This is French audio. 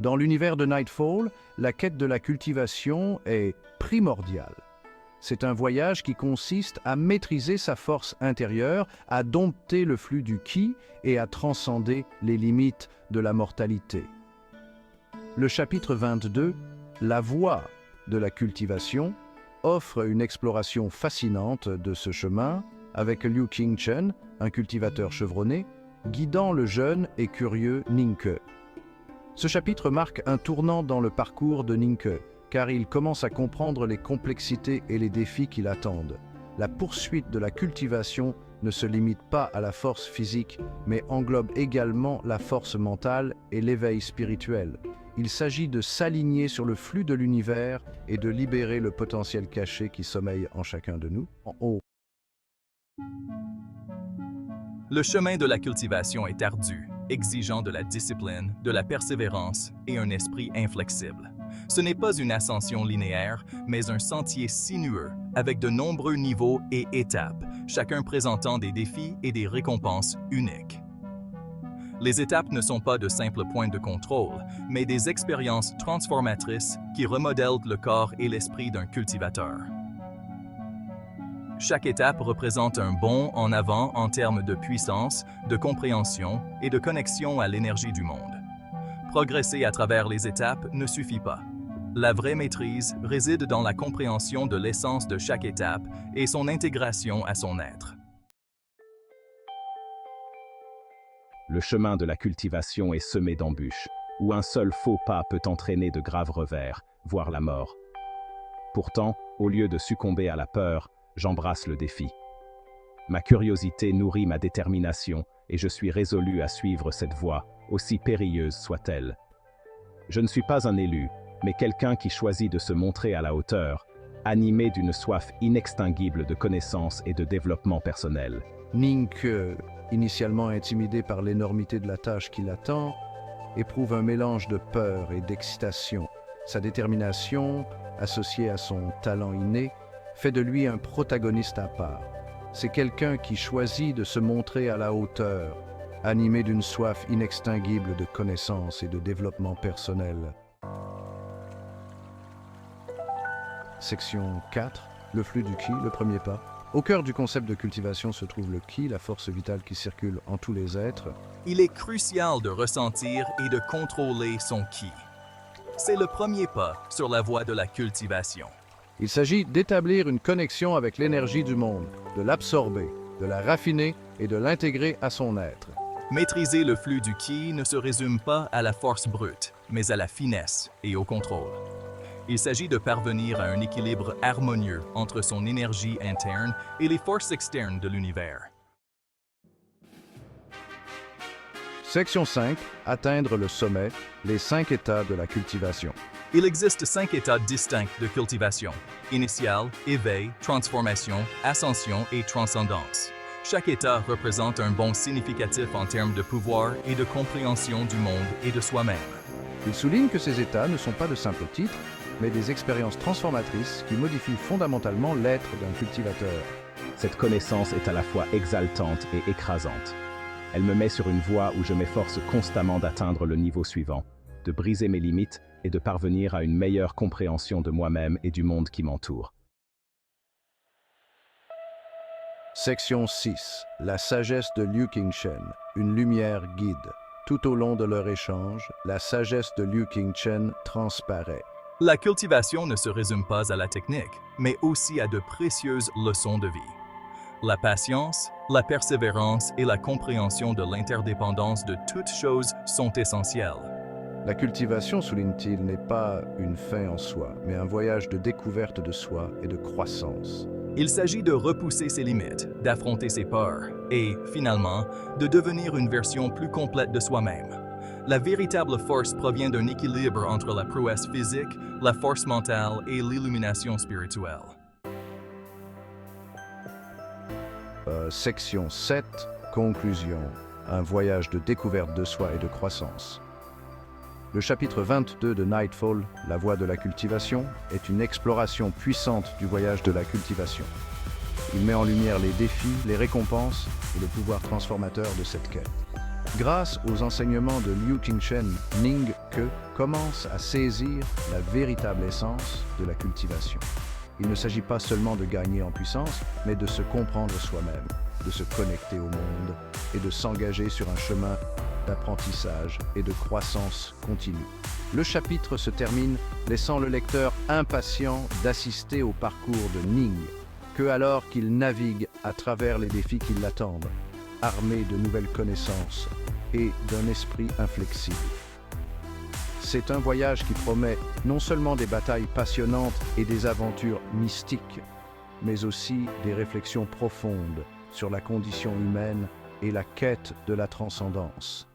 Dans l'univers de Nightfall, la quête de la cultivation est primordiale. C'est un voyage qui consiste à maîtriser sa force intérieure, à dompter le flux du Ki et à transcender les limites de la mortalité. Le chapitre 22, La voie de la cultivation, offre une exploration fascinante de ce chemin avec Liu Qingchen, un cultivateur chevronné, guidant le jeune et curieux Ningke. Ce chapitre marque un tournant dans le parcours de Ningke, car il commence à comprendre les complexités et les défis qui l'attendent. La poursuite de la cultivation ne se limite pas à la force physique, mais englobe également la force mentale et l'éveil spirituel. Il s'agit de s'aligner sur le flux de l'univers et de libérer le potentiel caché qui sommeille en chacun de nous. En haut. Le chemin de la cultivation est ardu, exigeant de la discipline, de la persévérance et un esprit inflexible. Ce n'est pas une ascension linéaire, mais un sentier sinueux, avec de nombreux niveaux et étapes, chacun présentant des défis et des récompenses uniques. Les étapes ne sont pas de simples points de contrôle, mais des expériences transformatrices qui remodèlent le corps et l'esprit d'un cultivateur. Chaque étape représente un bond en avant en termes de puissance, de compréhension et de connexion à l'énergie du monde. Progresser à travers les étapes ne suffit pas. La vraie maîtrise réside dans la compréhension de l'essence de chaque étape et son intégration à son être. Le chemin de la cultivation est semé d'embûches, où un seul faux pas peut entraîner de graves revers, voire la mort. Pourtant, au lieu de succomber à la peur, j'embrasse le défi. Ma curiosité nourrit ma détermination et je suis résolu à suivre cette voie, aussi périlleuse soit-elle. Je ne suis pas un élu, mais quelqu'un qui choisit de se montrer à la hauteur, animé d'une soif inextinguible de connaissances et de développement personnel. Ningke, initialement intimidé par l'énormité de la tâche qui l'attend, éprouve un mélange de peur et d'excitation. Sa détermination, associée à son talent inné, fait de lui un protagoniste à part. C'est quelqu'un qui choisit de se montrer à la hauteur, animé d'une soif inextinguible de connaissances et de développement personnel. Section 4. Le flux du Ki, le premier pas. Au cœur du concept de cultivation se trouve le Ki, la force vitale qui circule en tous les êtres. Il est crucial de ressentir et de contrôler son Ki. C'est le premier pas sur la voie de la cultivation. Il s'agit d'établir une connexion avec l'énergie du monde, de l'absorber, de la raffiner et de l'intégrer à son être. Maîtriser le flux du Ki ne se résume pas à la force brute, mais à la finesse et au contrôle. Il s'agit de parvenir à un équilibre harmonieux entre son énergie interne et les forces externes de l'univers. Section 5. Atteindre le sommet, les 5 états de la cultivation. Il existe 5 états distincts de cultivation: initial, éveil, transformation, ascension et transcendance. Chaque état représente un bond significatif en termes de pouvoir et de compréhension du monde et de soi-même. Il souligne que ces états ne sont pas de simples titres, mais des expériences transformatrices qui modifient fondamentalement l'être d'un cultivateur. Cette connaissance est à la fois exaltante et écrasante. Elle me met sur une voie où je m'efforce constamment d'atteindre le niveau suivant, de briser mes limites et de parvenir à une meilleure compréhension de moi-même et du monde qui m'entoure. Section 6. La sagesse de Liu Qingchen, une lumière guide. Tout au long de leur échange, la sagesse de Liu Qingchen transparaît. La cultivation ne se résume pas à la technique, mais aussi à de précieuses leçons de vie. La patience, la persévérance et la compréhension de l'interdépendance de toutes choses sont essentielles. La cultivation, souligne-t-il, n'est pas une fin en soi, mais un voyage de découverte de soi et de croissance. Il s'agit de repousser ses limites, d'affronter ses peurs et, finalement, de devenir une version plus complète de soi-même. La véritable force provient d'un équilibre entre la prouesse physique, la force mentale et l'illumination spirituelle. Section 7. Conclusion. Un voyage de découverte de soi et de croissance. Le chapitre 22 de Nightfall, La voie de la cultivation, est une exploration puissante du voyage de la cultivation. Il met en lumière les défis, les récompenses et le pouvoir transformateur de cette quête. Grâce aux enseignements de Liu Qingchen, Ning Ke commence à saisir la véritable essence de la cultivation. Il ne s'agit pas seulement de gagner en puissance, mais de se comprendre soi-même, de se connecter au monde et de s'engager sur un chemin d'apprentissage et de croissance continue. Le chapitre se termine laissant le lecteur impatient d'assister au parcours de Ning Ke alors qu'il navigue à travers les défis qui l'attendent, armé de nouvelles connaissances et d'un esprit inflexible. C'est un voyage qui promet non seulement des batailles passionnantes et des aventures mystiques, mais aussi des réflexions profondes sur la condition humaine et la quête de la transcendance.